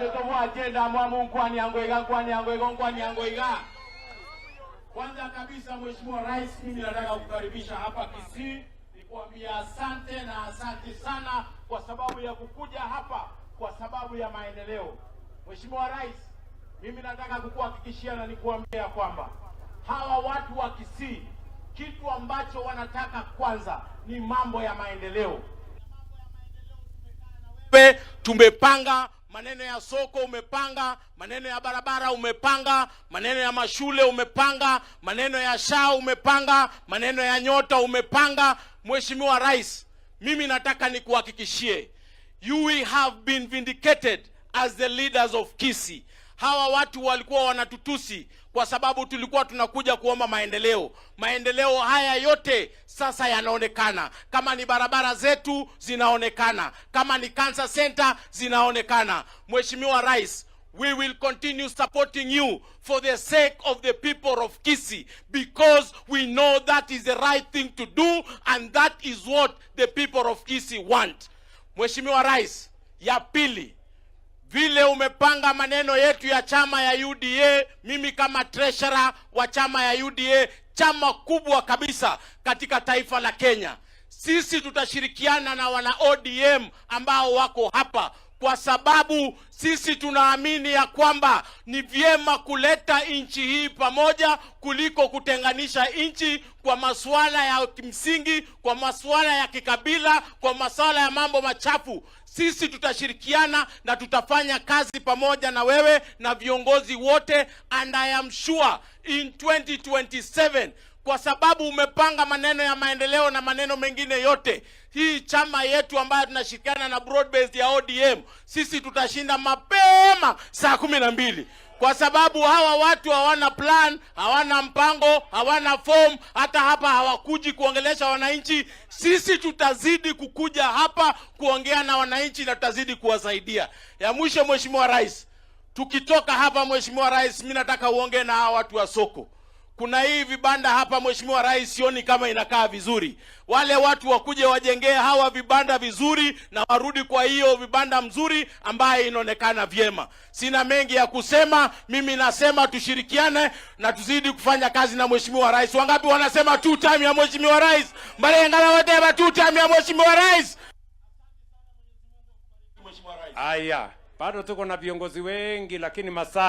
tomo agenda mwamu kwani angoiga. Kwanza kabisa Mheshimiwa Rais, mimi nataka kukaribisha hapa Kisii, nikuambia asante na asante sana kwa sababu ya kukuja hapa kwa sababu ya maendeleo. Mheshimiwa Rais, mimi nataka kukuhakikishia na nikuambia kwamba hawa watu wa Kisii kitu ambacho wanataka kwanza ni mambo ya maendeleo. Tumepanga maneno ya soko, umepanga maneno ya barabara, umepanga maneno ya mashule, umepanga maneno ya SHA, umepanga maneno ya nyota, umepanga. Mheshimiwa Rais, mimi nataka nikuhakikishie, you will have been vindicated as the leaders of Kisii. Hawa watu walikuwa wanatutusi kwa sababu tulikuwa tunakuja kuomba maendeleo. Maendeleo haya yote sasa yanaonekana. Kama ni barabara zetu zinaonekana, kama ni cancer center zinaonekana. Mheshimiwa Rais, we will continue supporting you for the sake of the people of Kisii, because we know that is the right thing to do and that is what the people of Kisii want. Mheshimiwa Rais, ya pili, vile umepanga maneno yetu ya chama ya UDA, mimi kama treasurer wa chama ya UDA, chama kubwa kabisa katika taifa la Kenya, sisi tutashirikiana na wana ODM ambao wako hapa, kwa sababu sisi tunaamini ya kwamba ni vyema kuleta nchi hii pamoja kuliko kutenganisha nchi kwa masuala ya kimsingi, kwa masuala ya kikabila, kwa masuala ya mambo machafu. Sisi tutashirikiana na tutafanya kazi pamoja na wewe na viongozi wote, and I am sure in 2027, kwa sababu umepanga maneno ya maendeleo na maneno mengine yote, hii chama yetu ambayo tunashirikiana na broad based ya ODM, sisi tutashinda mapema saa 12, kwa sababu hawa watu hawana plan, hawana mpango, hawana form, hata hapa hawakuji kuongelesha wananchi. Sisi tutazidi kukuja hapa kuongea na wananchi na tutazidi kuwasaidia. Ya mwisho Mheshimiwa Rais, tukitoka hapa Mheshimiwa Rais, mimi nataka uongee na hawa watu wa soko. Kuna hii vibanda hapa Mheshimiwa Rais, sioni kama inakaa vizuri. Wale watu wakuje wajengee hawa vibanda vizuri na warudi kwa hiyo vibanda mzuri ambaye inaonekana vyema. Sina mengi ya kusema, mimi nasema tushirikiane na tuzidi kufanya kazi na Mheshimiwa Rais. Wangapi wanasema 2 time ya Mheshimiwa Rais? Mbale ngala wote 2 time ya Mheshimiwa Rais. Aya, bado tuko na viongozi wengi lakini masaa